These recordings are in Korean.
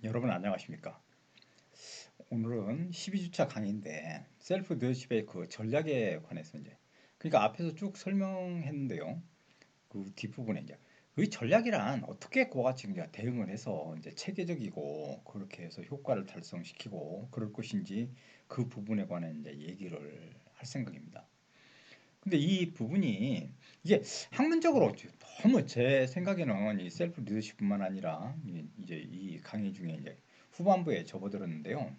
여러분 안녕하십니까? 오늘은 12주차 강의인데 셀프 리더십의 그 전략에 관해서 이제 그러니까 앞에서 쭉 설명했는데요. 그 뒷부분에 이제 의 전략이란 어떻게 그와 같이 이제 대응을 해서 이제 체계적이고 그렇게 해서 효과를 달성시키고 그럴 것인지 그 부분에 관해 이제 얘기를 할 생각입니다. 근데 이 부분이 이게 학문적으로 너무 제 생각에는 이 셀프 리더십뿐만 아니라 이제 이 강의 중에 이제 후반부에 접어들었는데요.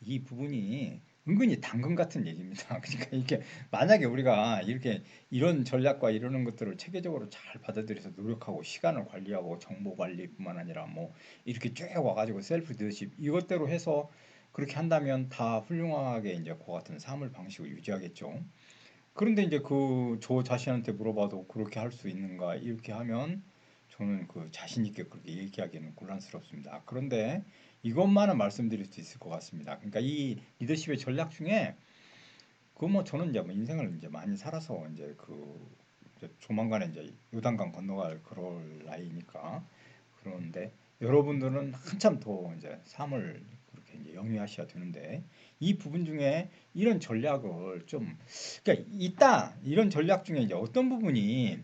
이 부분이 은근히 당근 같은 얘기입니다. 그러니까 이게 만약에 우리가 이렇게 이런 전략과 이러는 것들을 체계적으로 잘 받아들여서 노력하고 시간을 관리하고 정보 관리뿐만 아니라 뭐 이렇게 쭉 와가지고 셀프 리더십 이것대로 해서 그렇게 한다면 다 훌륭하게 이제 그 같은 삶을 방식을 유지하겠죠. 그런데 이제 그 저 자신한테 물어봐도 그렇게 할 수 있는가 이렇게 하면 저는 그 자신 있게 그렇게 얘기하기는 곤란스럽습니다. 그런데 이것만은 말씀드릴 수 있을 것 같습니다. 그러니까 이 리더십의 전략 중에 그 뭐 저는 이제 뭐 인생을 이제 많이 살아서 이제 그 이제 조만간에 이제 요단강 건너갈 그럴 나이니까 그런데 여러분들은 한참 더 이제 삶을 그렇게 이제 영위하셔야 되는데 이 부분 중에 이런 전략을 좀 그러니까 있다 이런 전략 중에 이제 어떤 부분이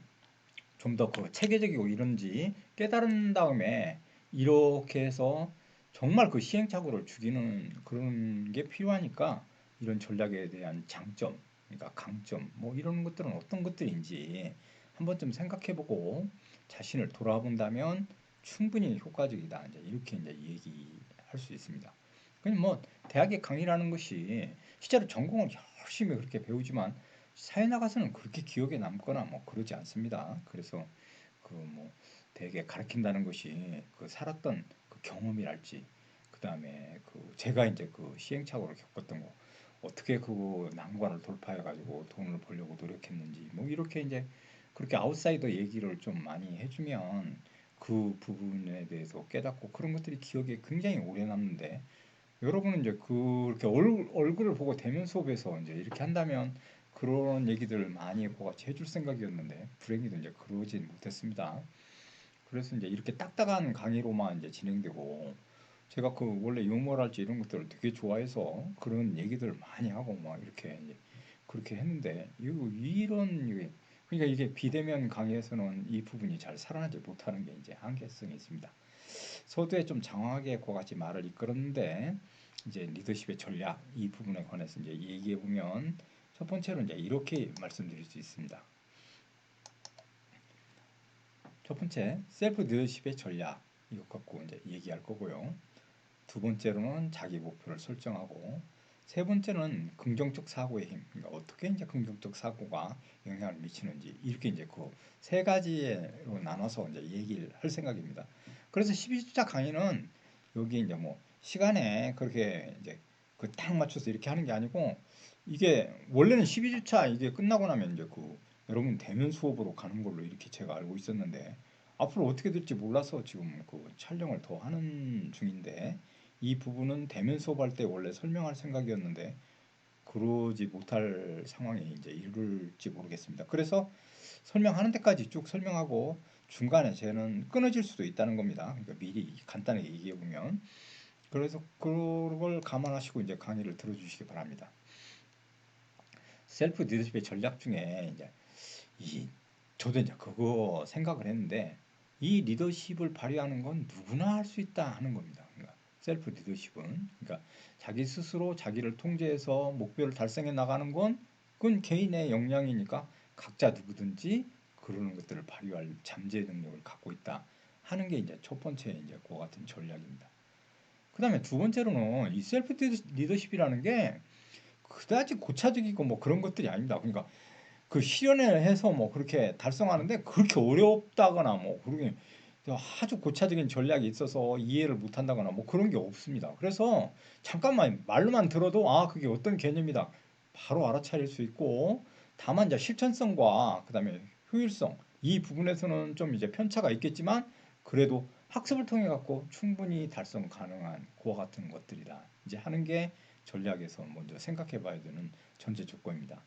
좀 더 그 체계적이고 이런지 깨달은 다음에 이렇게 해서 정말 그 시행착오를 죽이는 그런 게 필요하니까 이런 전략에 대한 장점, 그러니까 강점, 뭐 이런 것들은 어떤 것들인지 한 번쯤 생각해보고 자신을 돌아본다면 충분히 효과적이다. 이제 이렇게 이제 얘기할 수 있습니다. 그냥 뭐 대학의 강의라는 것이 실제로 전공을 열심히 그렇게 배우지만 사회 나가서는 그렇게 기억에 남거나 뭐 그러지 않습니다. 그래서 그 뭐 되게 가르친다는 것이 그 살았던 그 경험이랄지 그다음에 그 제가 이제 그 시행착오를 겪었던 거 어떻게 그 난관을 돌파해 가지고 돈을 벌려고 노력했는지 뭐 이렇게 이제 그렇게 아웃사이더 얘기를 좀 많이 해주면 그 부분에 대해서 깨닫고 그런 것들이 기억에 굉장히 오래 남는데 여러분은 이제 그렇게 얼굴을 보고 대면 수업에서 이제 이렇게 한다면 그런 얘기들을 많이 같이 해줄 생각이었는데 불행히도 이제 그러진 못했습니다. 그래서 이제 이렇게 딱딱한 강의로만 이제 진행되고 제가 그 원래 유머랄지 이런 것들을 되게 좋아해서 그런 얘기들을 많이 하고 막 이렇게 이제 그렇게 했는데 이런 그러니까 이게 비대면 강의에서는 이 부분이 잘 살아나지 못하는 게 이제 한계성이 있습니다. 서두에 좀 장황하게 그같이 말을 이끌었는데 이제 리더십의 전략 이 부분에 관해서 이제 얘기해 보면 첫 번째로 이제 이렇게 말씀드릴 수 있습니다. 첫 번째 셀프 리더십의 전략 이것 갖고 이제 얘기할 거고요. 두 번째로는 자기 목표를 설정하고 세 번째는 긍정적 사고의 힘. 그러니까 어떻게 이제 긍정적 사고가 영향을 미치는지 이렇게 이제 그 세 가지로 나눠서 이제 얘기를 할 생각입니다. 그래서 12주차 강의는 여기 이제 뭐 시간에 그렇게 이제 그 딱 맞춰서 이렇게 하는 게 아니고 이게 원래는 12주차 이게 끝나고 나면 이제 그 여러분 대면 수업으로 가는 걸로 이렇게 제가 알고 있었는데 앞으로 어떻게 될지 몰라서 지금 그 촬영을 더 하는 중인데 이 부분은 대면 수업할 때 원래 설명할 생각이었는데 그러지 못할 상황에 이제 이룰지 모르겠습니다. 그래서 설명하는 데까지 쭉 설명하고 중간에 쟤는 끊어질 수도 있다는 겁니다. 그러니까 미리 간단하게 얘기해 보면 그래서 그걸 감안하시고 이제 강의를 들어주시기 바랍니다. 셀프 리더십의 전략 중에 이제 이 저도 이제 그거 생각을 했는데 이 리더십을 발휘하는 건 누구나 할 수 있다 하는 겁니다. 그러니까 셀프 리더십은 그러니까 자기 스스로 자기를 통제해서 목표를 달성해 나가는 건 그건 개인의 역량이니까 각자 누구든지 그러는 것들을 발휘할 잠재 능력을 갖고 있다 하는 게 이제 첫 번째 이제 그와 같은 전략입니다. 그다음에 두 번째로는 이 셀프 리더십이라는 게 그다지 고차적이고 뭐 그런 것들이 아닙니다. 그러니까 그 실현을 해서 뭐 그렇게 달성하는데 그렇게 어렵다거나 뭐 그러게 아주 고차적인 전략이 있어서 이해를 못한다거나 뭐 그런 게 없습니다. 그래서 잠깐만 말로만 들어도 아 그게 어떤 개념이다 바로 알아차릴 수 있고 다만 이제 실천성과 그다음에 효율성 이 부분에서는 좀 이제 편차가 있겠지만 그래도 학습을 통해 갖고 충분히 달성 가능한 그와 같은 것들이다. 이제 하는 게 전략에서 먼저 생각해 봐야 되는 전제 조건입니다.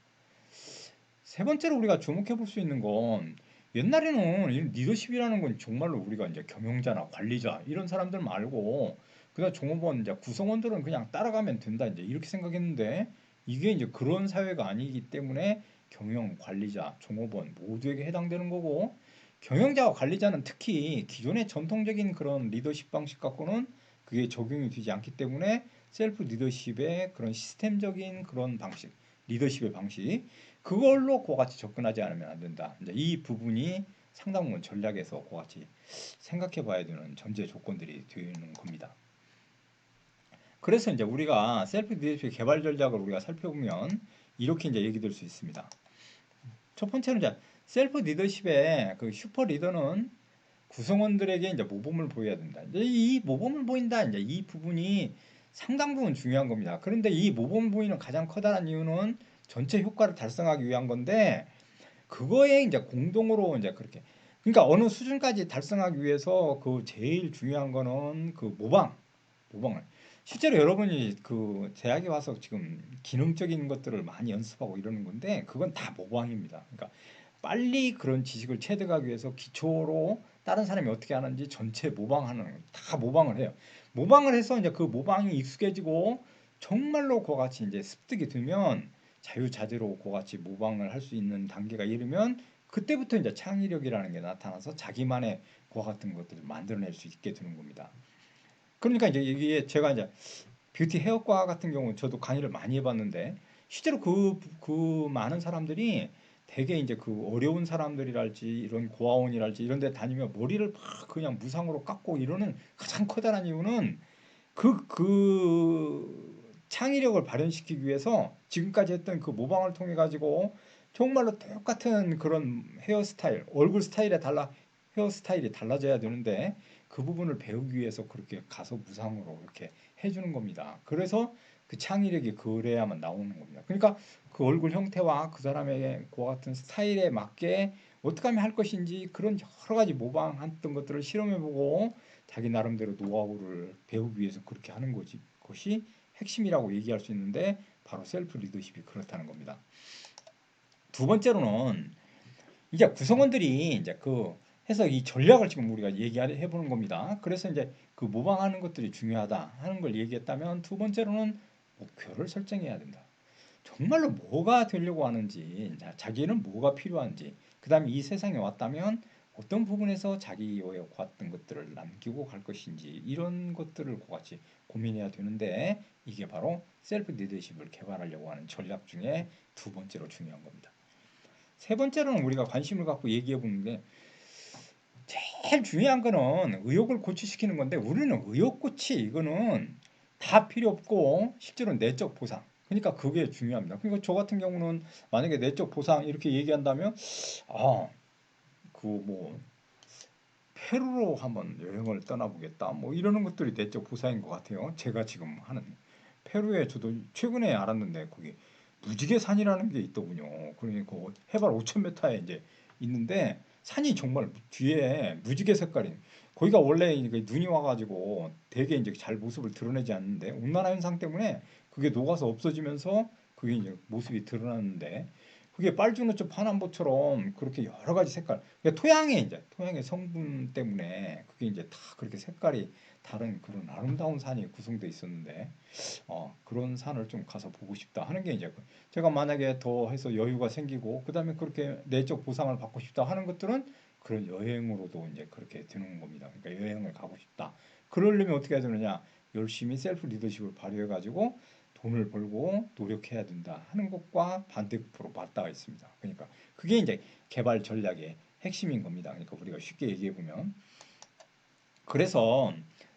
세 번째로 우리가 주목해 볼 수 있는 건 옛날에는 이 리더십이라는 건 정말로 우리가 이제 경영자나 관리자 이런 사람들 말고 그다음 종업원 이제 구성원들은 그냥 따라가면 된다 이제 이렇게 생각했는데 이게 이제 그런 사회가 아니기 때문에 경영 관리자, 종업원 모두에게 해당되는 거고 경영자와 관리자는 특히 기존의 전통적인 그런 리더십 방식 갖고는 그게 적용이 되지 않기 때문에 셀프 리더십의 그런 시스템적인 그런 방식, 리더십의 방식 그걸로 그와 같이 접근하지 않으면 안 된다. 이제 이 부분이 상당 부분 전략에서 그와 같이 생각해 봐야 되는 전제 조건들이 되는 겁니다. 그래서 이제 우리가 셀프 리더십 개발 전략을 우리가 살펴보면 이렇게 이제 얘기 들 수 있습니다. 첫 번째는 이제 셀프 리더십의 그 슈퍼 리더는 구성원들에게 이제 모범을 보여야 된다. 이제 이 모범을 보인다. 이제 이 부분이 상당 부분 중요한 겁니다. 그런데 이 모범을 보이는 가장 커다란 이유는 전체 효과를 달성하기 위한 건데 그거에 이제 공동으로 이제 그렇게 그러니까 어느 수준까지 달성하기 위해서 그 제일 중요한 거는 그 모방을 실제로 여러분이 그 대학에 와서 지금 기능적인 것들을 많이 연습하고 이러는 건데 그건 다 모방입니다. 그러니까 빨리 그런 지식을 체득하기 위해서 기초로 다른 사람이 어떻게 하는지 전체 모방하는 다 모방을 해요. 모방을 해서 이제 그 모방이 익숙해지고 정말로 그와 같이 이제 습득이 되면 자유자재로 그와 같이 모방을 할 수 있는 단계가 이르면 그때부터 이제 창의력이라는 게 나타나서 자기만의 그와 같은 것들을 만들어낼 수 있게 되는 겁니다. 그러니까 이제 이게 제가 이제 뷰티 헤어과 같은 경우 저도 강의를 많이 해봤는데 실제로 그 많은 사람들이 되게 이제 그 어려운 사람들이랄지 이런 고아원이랄지 이런 데 다니면 머리를 막 그냥 무상으로 깎고 이러는 가장 커다란 이유는 창의력을 발현시키기 위해서 지금까지 했던 그 모방을 통해 가지고 정말로 똑같은 그런 헤어스타일, 얼굴 스타일에 헤어스타일이 달라져야 되는데 그 부분을 배우기 위해서 그렇게 가서 무상으로 이렇게 해주는 겁니다. 그래서 그 창의력이 그래야만 나오는 겁니다. 그러니까 그 얼굴 형태와 그 사람의 그와 같은 스타일에 맞게 어떻게 하면 할 것인지 그런 여러 가지 모방했던 것들을 실험해보고 자기 나름대로 노하우를 배우기 위해서 그렇게 하는 것이 핵심이라고 얘기할 수 있는데 바로 셀프 리더십이 그렇다는 겁니다. 두 번째로는 이제 구성원들이 이제 그 해서 이 전략을 지금 우리가 얘기해 보는 겁니다. 그래서 이제 그 모방하는 것들이 중요하다 하는 걸 얘기했다면 두 번째로는 목표를 설정해야 된다. 정말로 뭐가 되려고 하는지, 자기는 뭐가 필요한지, 그 다음에 이 세상에 왔다면 어떤 부분에서 자기의 같은 것들을 남기고 갈 것인지 이런 것들을 같이 고민해야 되는데 이게 바로 셀프 리더십을 개발하려고 하는 전략 중에 두 번째로 중요한 겁니다. 세 번째로는 우리가 관심을 갖고 얘기해 보는 게 제일 중요한 거는 의욕을 고취시키는 건데 우리는 의욕 고취 이거는 다 필요 없고 실제로 내적 보상. 그러니까 그게 중요합니다. 그러니까 저 같은 경우는 만약에 내적 보상 이렇게 얘기한다면 그 뭐 페루로 한번 여행을 떠나보겠다. 뭐 이러는 것들이 내적 보상인 것 같아요. 제가 지금 하는 페루에 저도 최근에 알았는데 거기 무지개 산이라는 게 있더군요. 그러니까 해발 5,000m에 이제 있는데 산이 정말 뒤에 무지개 색깔이 거기가 원래 눈이 와가지고 되게 이제 잘 모습을 드러내지 않는데 온난화 현상 때문에 그게 녹아서 없어지면서 그게 이제 모습이 드러나는데 그게 빨주노초 파남보처럼 그렇게 여러 가지 색깔 그러니까 토양의 성분 때문에 그게 이제 다 그렇게 색깔이 다른 그런 아름다운 산이 구성되어 있었는데 그런 산을 좀 가서 보고 싶다 하는 게 이제 제가 만약에 더 해서 여유가 생기고 그다음에 그렇게 내적 보상을 받고 싶다 하는 것들은 그런 여행으로도 이제 그렇게 되는 겁니다. 그러니까 여행을 가고 싶다. 그러려면 어떻게 해야 되느냐? 열심히 셀프 리더십을 발휘해 가지고 돈을 벌고 노력해야 된다 하는 것과 반대급부로 맞닿아 있습니다. 그러니까 그게 이제 개발 전략의 핵심인 겁니다. 그러니까 우리가 쉽게 얘기해 보면 그래서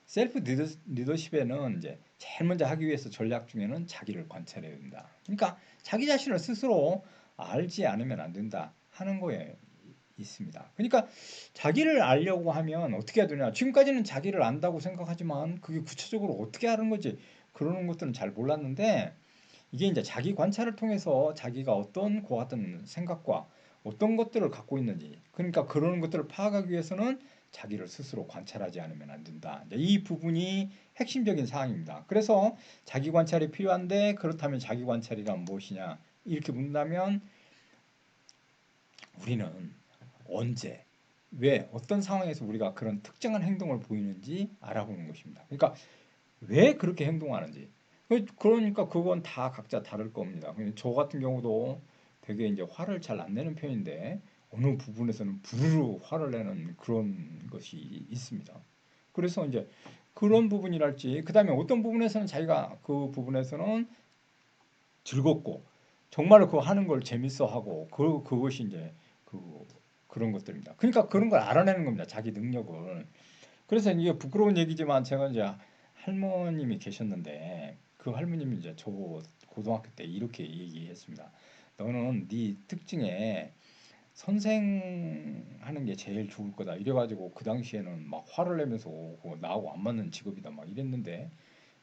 셀프 리더십에는 이제 제일 먼저 하기 위해서 전략 중에는 자기를 관찰해야 된다. 그러니까 자기 자신을 스스로 알지 않으면 안 된다 하는 거에 있습니다. 그러니까 자기를 알려고 하면 어떻게 해야 되냐? 지금까지는 자기를 안다고 생각하지만 그게 구체적으로 어떻게 하는 거지? 그러는 것들은 잘 몰랐는데 이게 이제 자기 관찰을 통해서 자기가 어떤 그 같은 생각과 어떤 것들을 갖고 있는지 그러니까 그런 것들을 파악하기 위해서는 자기를 스스로 관찰하지 않으면 안 된다. 이 부분이 핵심적인 사항입니다. 그래서 자기 관찰이 필요한데 그렇다면 자기 관찰이란 무엇이냐? 이렇게 묻는다면 우리는 언제, 왜, 어떤 상황에서 우리가 그런 특정한 행동을 보이는지 알아보는 것입니다. 그러니까 왜 그렇게 행동하는지. 그러니까 그건 다 각자 다를 겁니다. 저 같은 경우도 되게 이제 화를 잘 안 내는 편인데 어느 부분에서는 부르르 화를 내는 그런 것이 있습니다. 그래서 이제 그런 부분이랄지, 그다음에 어떤 부분에서는 자기가 그 부분에서는 즐겁고 정말로 그거 하는 걸 재밌어 하고 그것이 이제 그 그런 것들입니다. 그러니까 그런 걸 알아내는 겁니다. 자기 능력을. 그래서 이게 부끄러운 얘기지만 제가 이제 할머님이 계셨는데 그 할머님이 이제 저 고등학교 때 이렇게 얘기했습니다. 너는 네 특징에 선생하는 게 제일 좋을 거다. 이래가지고 그 당시에는 막 화를 내면서 그거 나하고 안 맞는 직업이다 막 이랬는데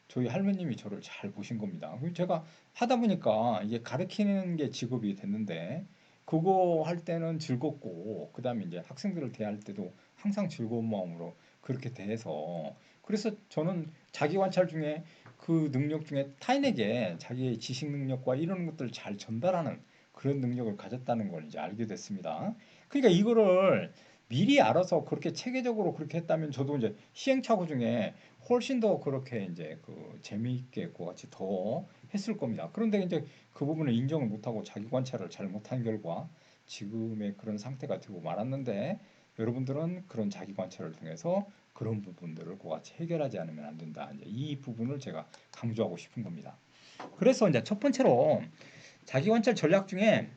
저희 할머님이 저를 잘 보신 겁니다. 그리고 제가 하다 보니까 이게 가르치는 게 직업이 됐는데 그거 할 때는 즐겁고 그다음에 이제 학생들을 대할 때도 항상 즐거운 마음으로 그렇게 대해서 그래서 저는 자기 관찰 중에 그 능력 중에 타인에게 자기의 지식 능력과 이런 것들을 잘 전달하는 그런 능력을 가졌다는 걸 이제 알게 됐습니다. 그러니까 이거를 미리 알아서 그렇게 체계적으로 그렇게 했다면 저도 이제 시행착오 중에 훨씬 더 그렇게 이제 그 재미있게 그와 같이 더 했을 겁니다. 그런데 이제 그 부분을 인정을 못하고 자기 관찰을 잘 못한 결과 지금의 그런 상태가 되고 말았는데 여러분들은 그런 자기 관찰을 통해서 그런 부분들을 그와 같이 해결하지 않으면 안 된다. 이제 이 부분을 제가 강조하고 싶은 겁니다. 그래서 이제 첫 번째로 자기 관찰 전략 중에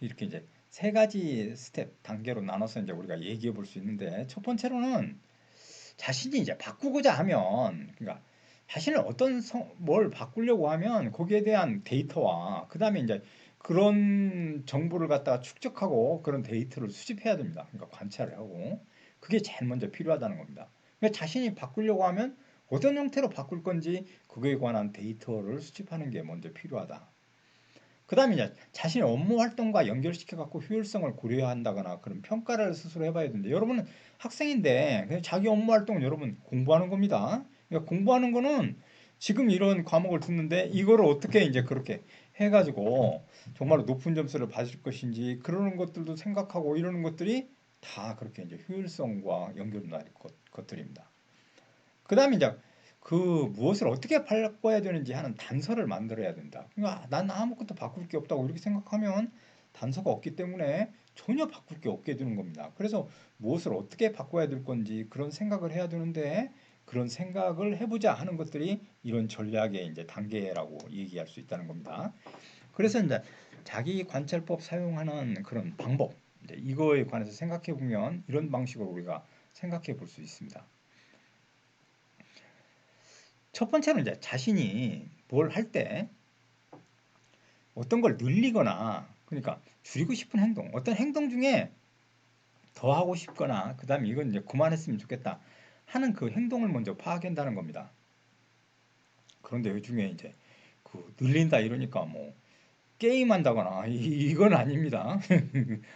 이렇게 이제 세 가지 스텝 단계로 나눠서 이제 우리가 얘기해 볼 수 있는데 첫 번째로는 자신이 이제 바꾸고자 하면 그러니까 자신을 뭘 바꾸려고 하면 거기에 대한 데이터와 그다음에 이제 그런 정보를 갖다가 축적하고 그런 데이터를 수집해야 됩니다. 그러니까 관찰을 하고 그게 제일 먼저 필요하다는 겁니다. 그러니까 자신이 바꾸려고 하면 어떤 형태로 바꿀 건지 그거에 관한 데이터를 수집하는 게 먼저 필요하다. 그다음에 이제 자신의 업무 활동과 연결시켜 갖고 효율성을 고려해야 한다거나 그런 평가를 스스로 해봐야 되는데 여러분은 학생인데 그냥 자기 업무 활동은 여러분 공부하는 겁니다. 그러니까 공부하는 거는 지금 이런 과목을 듣는데 이거를 어떻게 이제 그렇게 해가지고 정말로 높은 점수를 받을 것인지 그러는 것들도 생각하고 이러는 것들이 다 그렇게 이제 효율성과 연결된 것들입니다. 그다음에 이제 그 무엇을 어떻게 바꿔야 되는지 하는 단서를 만들어야 된다. 그러니까 난 아무것도 바꿀 게 없다고 이렇게 생각하면 단서가 없기 때문에 전혀 바꿀 게 없게 되는 겁니다. 그래서 무엇을 어떻게 바꿔야 될 건지 그런 생각을 해야 되는데 그런 생각을 해보자 하는 것들이 이런 전략의 이제 단계라고 얘기할 수 있다는 겁니다. 그래서 이제 자기 관찰법 사용하는 그런 방법 이제 이거에 관해서 생각해 보면 이런 방식으로 우리가 생각해 볼 수 있습니다. 첫 번째는 이제 자신이 뭘 할 때 어떤 걸 늘리거나 그러니까 줄이고 싶은 행동, 어떤 행동 중에 더 하고 싶거나 그다음에 이건 이제 그만했으면 좋겠다 하는 그 행동을 먼저 파악한다는 겁니다. 그런데 이 중에 이제 그 늘린다 이러니까 뭐 게임한다거나 이건 아닙니다.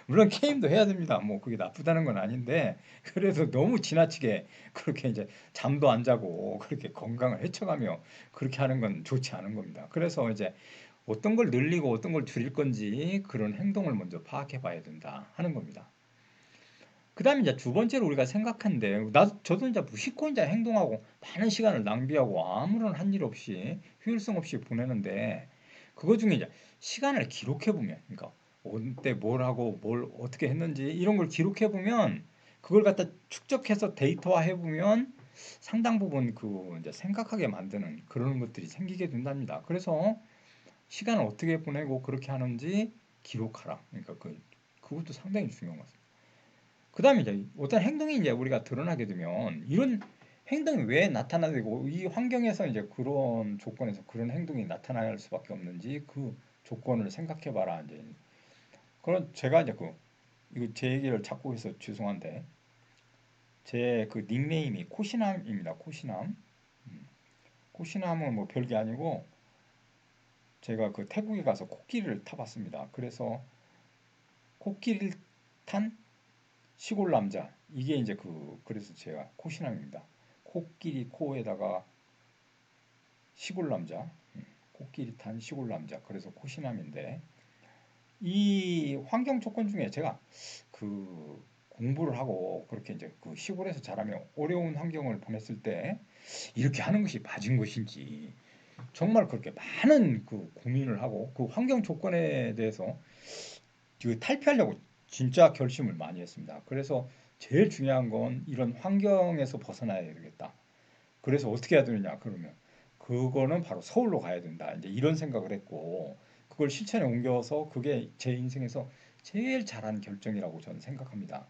물론 게임도 해야 됩니다. 뭐 그게 나쁘다는 건 아닌데 그래서 너무 지나치게 그렇게 이제 잠도 안 자고 그렇게 건강을 해쳐가며 그렇게 하는 건 좋지 않은 겁니다. 그래서 이제 어떤 걸 늘리고 어떤 걸 줄일 건지 그런 행동을 먼저 파악해 봐야 된다 하는 겁니다. 그다음에 이제 두 번째로 우리가 생각하는데 저도 이제 무심코 이제 행동하고 많은 시간을 낭비하고 아무런 한 일 없이 효율성 없이 보내는데 그거 중에 이제 시간을 기록해 보면 그러니까 언제 뭘 하고 뭘 어떻게 했는지 이런 걸 기록해 보면 그걸 갖다 축적해서 데이터화 해 보면 상당 부분 그 이제 생각하게 만드는 그런 것들이 생기게 된답니다. 그래서 시간을 어떻게 보내고 그렇게 하는지 기록하라. 그러니까 그것도 상당히 중요한 것 같습니다. 그다음에 이제 어떤 행동이 이제 우리가 드러나게 되면 이런 행동이 왜 나타나고 이 환경에서 이제 그런 조건에서 그런 행동이 나타날 수밖에 없는지 그 조건을 생각해 봐라. 이제 그런 제가 이제 이거 제 얘기를 자꾸 해서 죄송한데 제 그 닉네임이 코시남입니다. 코시남. 음, 코시남은 뭐 별게 아니고 제가 그 태국에 가서 코끼리를 타봤습니다. 그래서 코끼리를 탄 시골 남자 이게 이제 그래서 제가 코시남입니다. 코끼리 코에다가 시골 남자 코끼리 탄 시골 남자 그래서 코시남인데 이 환경 조건 중에 제가 그 공부를 하고 그렇게 이제 그 시골에서 자라며 어려운 환경을 보냈을 때 이렇게 하는 것이 맞은 것인지 정말 그렇게 많은 그 고민을 하고 그 환경 조건에 대해서 그 탈피하려고 진짜 결심을 많이 했습니다. 그래서 제일 중요한 건 이런 환경에서 벗어나야 되겠다. 그래서 어떻게 해야 되느냐 그러면 그거는 바로 서울로 가야 된다. 이제 이런 생각을 했고 그걸 실천에 옮겨서 그게 제 인생에서 제일 잘한 결정이라고 저는 생각합니다.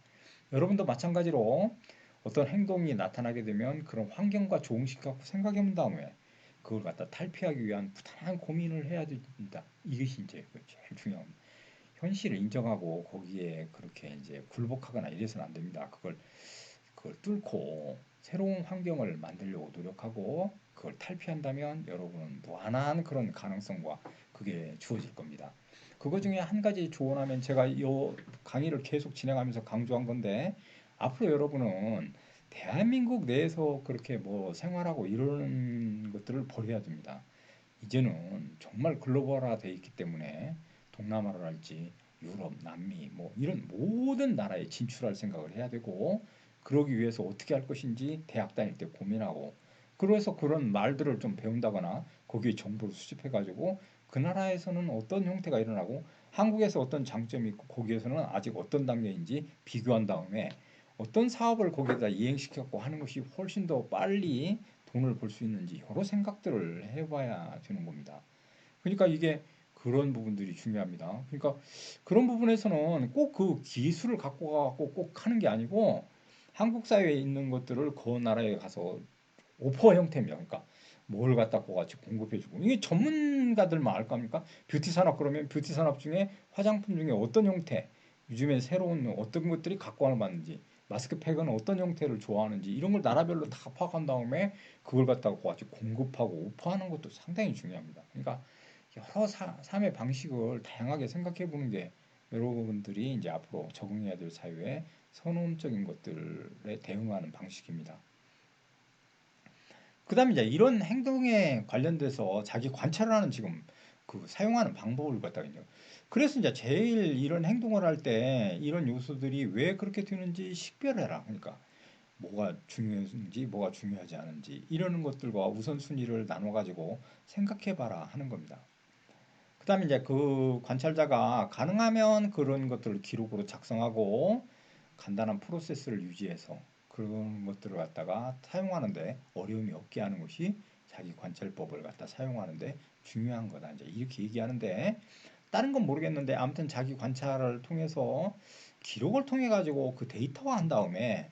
여러분도 마찬가지로 어떤 행동이 나타나게 되면 그런 환경과 조응식 갖고 생각해 본 다음에 그걸 갖다 탈피하기 위한 부단한 고민을 해야 됩니다. 이것이 이제 제일 중요합니다. 현실을 인정하고 거기에 그렇게 이제 굴복하거나 이래서는 안 됩니다. 그걸 뚫고 새로운 환경을 만들려고 노력하고 그걸 탈피한다면 여러분은 무한한 그런 가능성과 그게 주어질 겁니다. 그거 중에 한 가지 조언하면 제가 이 강의를 계속 진행하면서 강조한 건데 앞으로 여러분은 대한민국 내에서 그렇게 뭐 생활하고 이런 것들을 버려야 됩니다. 이제는 정말 글로벌화 돼 있기 때문에 동남아랄지 유럽, 남미 뭐 이런 모든 나라에 진출할 생각을 해야 되고 그러기 위해서 어떻게 할 것인지 대학 다닐 때 고민하고 그래서 그런 말들을 좀 배운다거나 거기에 정보를 수집해 가지고 그 나라에서는 어떤 형태가 일어나고 한국에서 어떤 장점이 있고 거기에서는 아직 어떤 단계인지 비교한 다음에 어떤 사업을 거기에다 이행시켜고 하는 것이 훨씬 더 빨리 돈을 벌 수 있는지 여러 생각들을 해봐야 되는 겁니다. 그러니까 이게 그런 부분들이 중요합니다. 그러니까 그런 부분에서는 꼭 그 기술을 갖고 가고 꼭 하는 게 아니고 한국 사회에 있는 것들을 그 나라에 가서 오퍼 형태입니다. 그러니까 뭘 갖다 같이 공급해주고 이게 전문가들만 알 겁니까? 뷰티 산업 그러면 뷰티 산업 중에 화장품 중에 어떤 형태 요즘에 새로운 어떤 것들이 각광을 받는지 마스크팩은 어떤 형태를 좋아하는지 이런 걸 나라별로 다 파악한 다음에 그걸 갖다가 같이 공급하고 오퍼하는 것도 상당히 중요합니다. 그러니까 여러 삶의 방식을 다양하게 생각해 보는 게 여러분들이 이제 앞으로 적응해야 될 사회의 선언적인 것들에 대응하는 방식입니다. 그다음에 이제 이런 행동에 관련돼서 자기 관찰을 하는 지금 그 사용하는 방법을 갖다가요. 그래서 이제 제일 이런 행동을 할 때 이런 요소들이 왜 그렇게 되는지 식별해라. 그러니까 뭐가 중요한지 뭐가 중요하지 않은지 이러는 것들과 우선순위를 나눠 가지고 생각해 봐라 하는 겁니다. 그다음에 이제 그 관찰자가 가능하면 그런 것들을 기록으로 작성하고 간단한 프로세스를 유지해서 그런 것들을 갖다가 사용하는데 어려움이 없게 하는 것이 자기 관찰법을 갖다 사용하는데 중요한 거다. 이제 이렇게 얘기하는데 다른 건 모르겠는데 아무튼 자기 관찰을 통해서 기록을 통해 가지고 그 데이터화 한 다음에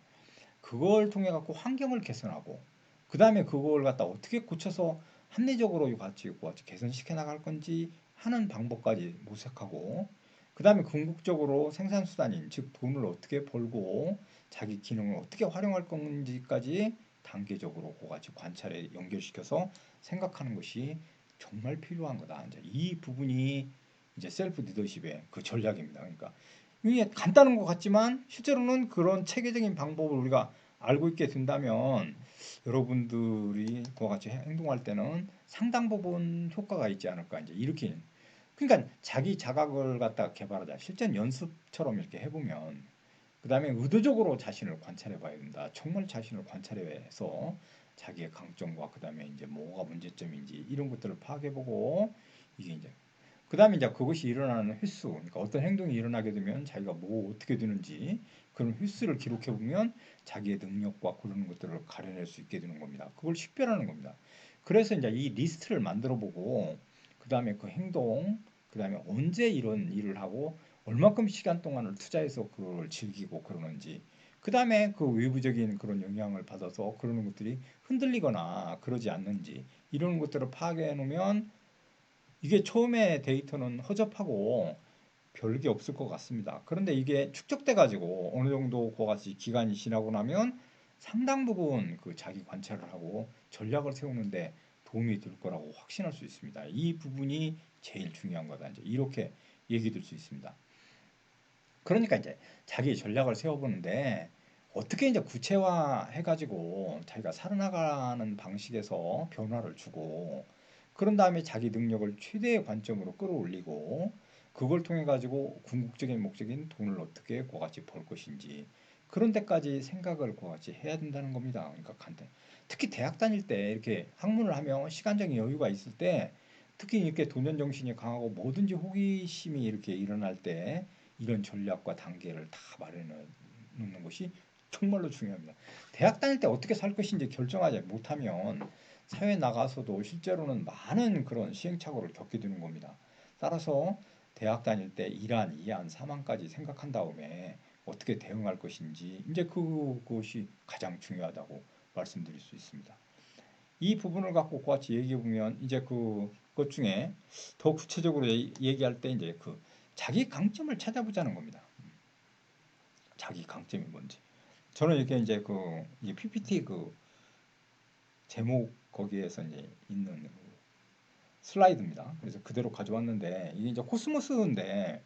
그걸 통해 갖고 환경을 개선하고 그 다음에 그걸 갖다 어떻게 고쳐서 합리적으로 가지고 개선시켜 나갈 건지 하는 방법까지 모색하고 그 다음에 궁극적으로 생산수단인 즉 돈을 어떻게 벌고 자기 기능을 어떻게 활용할 건지까지 단계적으로 그같이 관찰에 연결시켜서 생각하는 것이 정말 필요한 거다. 이제 이 부분이 이제 셀프 리더십의 그 전략입니다. 그러니까 이게 간단한 것 같지만 실제로는 그런 체계적인 방법을 우리가 알고 있게 된다면 여러분들이 그와 같이 행동할 때는 상당 부분 효과가 있지 않을까 이제 이렇게 그러니까 자기 자각을 갖다 개발하자 실전 연습처럼 이렇게 해보면 그 다음에 의도적으로 자신을 관찰해 봐야 된다. 정말 자신을 관찰해서 자기의 강점과 그 다음에 이제 뭐가 문제점인지 이런 것들을 파악해보고 이게 이제 그 다음에 이제 그것이 일어나는 횟수, 그러니까 어떤 행동이 일어나게 되면 자기가 뭐 어떻게 되는지 그런 횟수를 기록해 보면 자기의 능력과 그런 것들을 가려낼 수 있게 되는 겁니다. 그걸 식별하는 겁니다. 그래서 이제 이 리스트를 만들어 보고 그 다음에 그 행동, 그 다음에 언제 이런 일을 하고 얼마큼 시간 동안을 투자해서 그걸 즐기고 그러는지 그 다음에 그 외부적인 그런 영향을 받아서 그러는 것들이 흔들리거나 그러지 않는지 이런 것들을 파악해 놓으면 이게 처음에 데이터는 허접하고 별게 없을 것 같습니다. 그런데 이게 축적돼 가지고 어느 정도 그와 같이 기간이 지나고 나면 상당 부분 그 자기 관찰을 하고 전략을 세우는데 도움이 될 거라고 확신할 수 있습니다. 이 부분이 제일 중요한 거다. 이제 이렇게 얘기 될 수 있습니다. 그러니까 이제 자기 전략을 세워보는데 어떻게 이제 구체화해 가지고 자기가 살아나가는 방식에서 변화를 주고 그런 다음에 자기 능력을 최대의 관점으로 끌어올리고 그걸 통해 가지고 궁극적인 목적인 돈을 어떻게 그같이 벌 것인지 그런 데까지 생각을 같이 해야 된다는 겁니다. 그러니까 특히 대학 다닐 때 이렇게 학문을 하면 시간적인 여유가 있을 때 특히 이렇게 도전 정신이 강하고 뭐든지 호기심이 이렇게 일어날 때 이런 전략과 단계를 다 마련해 놓는 것이 정말로 중요합니다. 대학 다닐 때 어떻게 살 것인지 결정하지 못하면 사회에 나가서도 실제로는 많은 그런 시행착오를 겪게 되는 겁니다. 따라서 대학 다닐 때 1안, 2안, 3안까지 생각한 다음에 어떻게 대응할 것인지 이제 그것이 가장 중요하다고 말씀드릴 수 있습니다. 이 부분을 갖고 같이 얘기해 보면 이제 그것 중에 더 구체적으로 얘기할 때 이제 그 자기 강점을 찾아보자는 겁니다. 자기 강점이 뭔지. 저는 이렇게 이제 이 PPT 제목 거기에서 이제 있는 슬라이드입니다. 그래서 그대로 가져왔는데 이게 이제 코스모스인데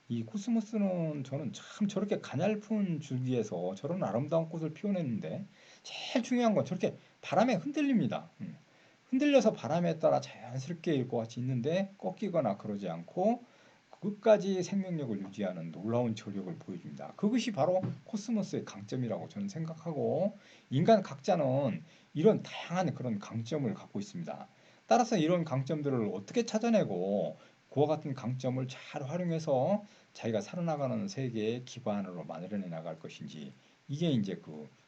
이 코스모스는 저는 참 저렇게 가냘픈 줄기에서 저런 아름다운 꽃을 피워냈는데 제일 중요한 건 저렇게 바람에 흔들립니다. 흔들려서 바람에 따라 자연스럽게 일 것 같이 있는데 꺾이거나 그러지 않고 끝까지 생명력을 유지하는 놀라운 저력을 보여줍니다. 그것이 바로 코스모스의 강점이라고 저는 생각하고 인간 각자는 이런 다양한 그런 강점을 갖고 있습니다. 따라서 이런 강점들을 어떻게 찾아내고 그와 같은 강점을 잘 활용해서 자기가 살아나가는 세계의 기반으로 마련해 나갈 것인지 이게 이제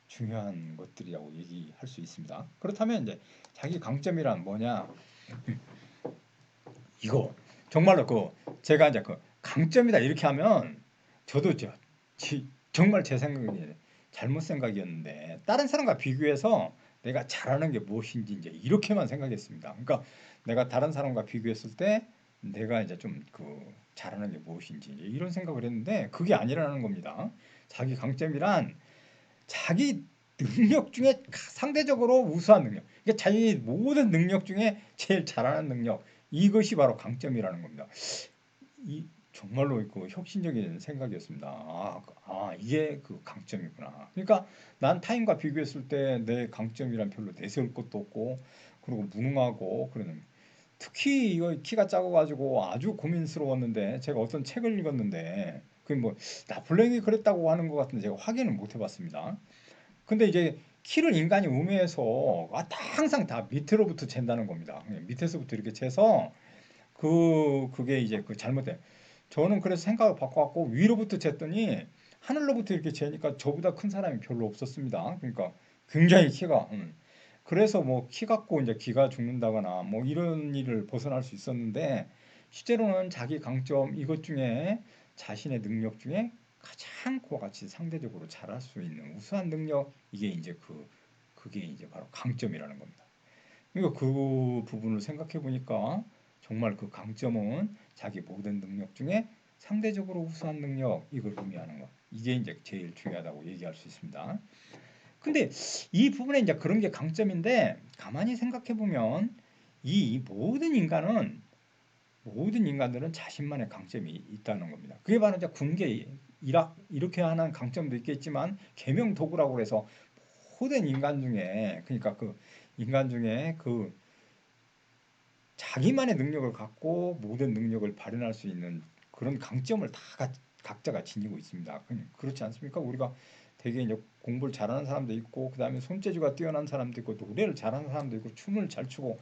중요한 것들이라고 얘기할 수 있습니다. 그렇다면 이제 자기 강점이란 뭐냐? 이거 정말로 제가 이제 강점이다 이렇게 하면 저도 정말 제 생각이 잘못 생각이었는데 다른 사람과 비교해서 내가 잘하는 게 무엇인지 이제 이렇게만 생각했습니다. 그러니까 내가 다른 사람과 비교했을 때 내가 이제 좀 잘하는 게 무엇인지 이제 이런 생각을 했는데 그게 아니라는 겁니다. 자기 강점이란 자기 능력 중에 상대적으로 우수한 능력. 그러니까 자기 모든 능력 중에 제일 잘하는 능력. 이것이 바로 강점이라는 겁니다. 정말로 혁신적인 생각이었습니다. 이게 강점이구나. 그러니까 난 타인과 비교했을 때 내 강점이란 별로 내세울 것도 없고, 그리고 무능하고, 그러는. 특히 이거 키가 작아가지고 아주 고민스러웠는데, 제가 어떤 책을 읽었는데, 그게 뭐, 나폴레옹이 그랬다고 하는 것 같은데, 제가 확인을 못 해봤습니다. 근데 이제 키를 인간이 우매해서 항상 다 밑으로부터 잰다는 겁니다. 밑에서부터 이렇게 재서 그게 이제 잘못된. 저는 그래서 생각을 바꿔갖고 위로부터 쟀더니 하늘로부터 이렇게 재니까 저보다 큰 사람이 별로 없었습니다. 그러니까 굉장히 키가. 그래서 뭐 키 갖고 이제 기가 죽는다거나 뭐 이런 일을 벗어날 수 있었는데 실제로는 자기 강점 이것 중에 자신의 능력 중에 가장 그와 같이 상대적으로 잘할 수 있는 우수한 능력 이게 이제 그게 이제 바로 강점이라는 겁니다. 그러니까 그 부분을 생각해 보니까 정말 그 강점은 자기 모든 능력 중에 상대적으로 우수한 능력 이걸 의미하는 것. 이게 이제 제일 중요하다고 얘기할 수 있습니다. 근데 이 부분에 이제 그런 게 강점인데 가만히 생각해 보면 이 모든 인간들은 자신만의 강점이 있다는 겁니다. 그게 바로 이제 군계 일학 이렇게 하는 강점도 있겠지만 계명 도구라고 해서 모든 인간 중에 그러니까 인간 중에 자기만의 능력을 갖고 모든 능력을 발현할 수 있는 그런 강점을 다 각자가 지니고 있습니다. 그렇지 않습니까? 우리가 되게 이제 공부를 잘하는 사람도 있고 그다음에 손재주가 뛰어난 사람도 있고 노래를 잘하는 사람도 있고 춤을 잘 추고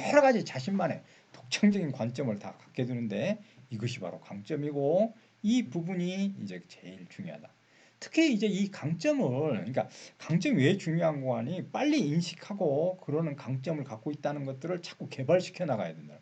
여러 가지 자신만의 독창적인 관점을 다 갖게 되는데 이것이 바로 강점이고 이 부분이 이제 제일 중요하다. 특히 이제 이 강점을 그러니까 강점이 왜 중요한 거 아니 빨리 인식하고 그러는 강점을 갖고 있다는 것들을 자꾸 개발시켜 나가야 된다.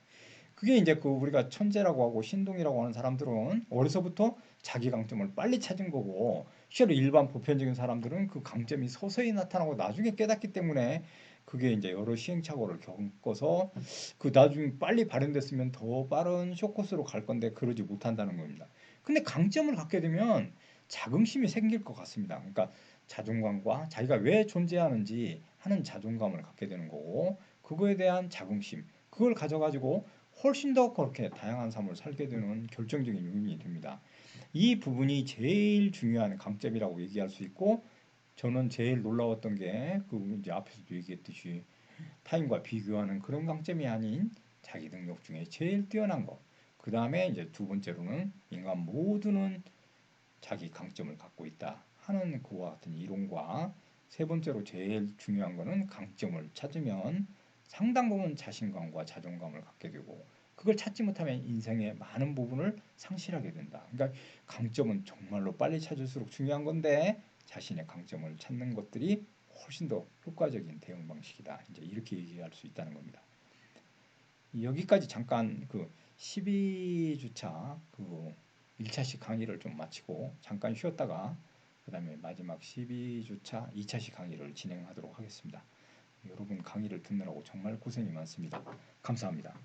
그게 이제 우리가 천재라고 하고 신동이라고 하는 사람들은 어려서부터 자기 강점을 빨리 찾은 거고 실제로 일반 보편적인 사람들은 그 강점이 서서히 나타나고 나중에 깨닫기 때문에 그게 이제 여러 시행착오를 겪어서 그 나중에 빨리 발현됐으면 더 빠른 쇼코스로 갈 건데 그러지 못한다는 겁니다. 근데 강점을 갖게 되면 자긍심이 생길 것 같습니다. 그러니까 자존감과 자기가 왜 존재하는지 하는 자존감을 갖게 되는 거고 그거에 대한 자긍심 그걸 가져가지고 훨씬 더 그렇게 다양한 삶을 살게 되는 결정적인 요인이 됩니다. 이 부분이 제일 중요한 강점이라고 얘기할 수 있고 저는 제일 놀라웠던 게 이제 앞에서도 얘기했듯이 타인과 비교하는 그런 강점이 아닌 자기 능력 중에 제일 뛰어난 것. 그 다음에 이제 두 번째로는 인간 모두는 자기 강점을 갖고 있다 하는 그와 같은 이론과 세 번째로 제일 중요한 거는 강점을 찾으면 상당 부분 자신감과 자존감을 갖게 되고 그걸 찾지 못하면 인생의 많은 부분을 상실하게 된다. 그러니까 강점은 정말로 빨리 찾을수록 중요한 건데 자신의 강점을 찾는 것들이 훨씬 더 효과적인 대응 방식이다. 이제 이렇게 얘기할 수 있다는 겁니다. 여기까지 잠깐 그 12주차 그 1차식 강의를 좀 마치고 잠깐 쉬었다가 그다음에 마지막 12주차 2차식 강의를 진행하도록 하겠습니다. 여러분 강의를 듣느라고 정말 고생이 많습니다. 감사합니다.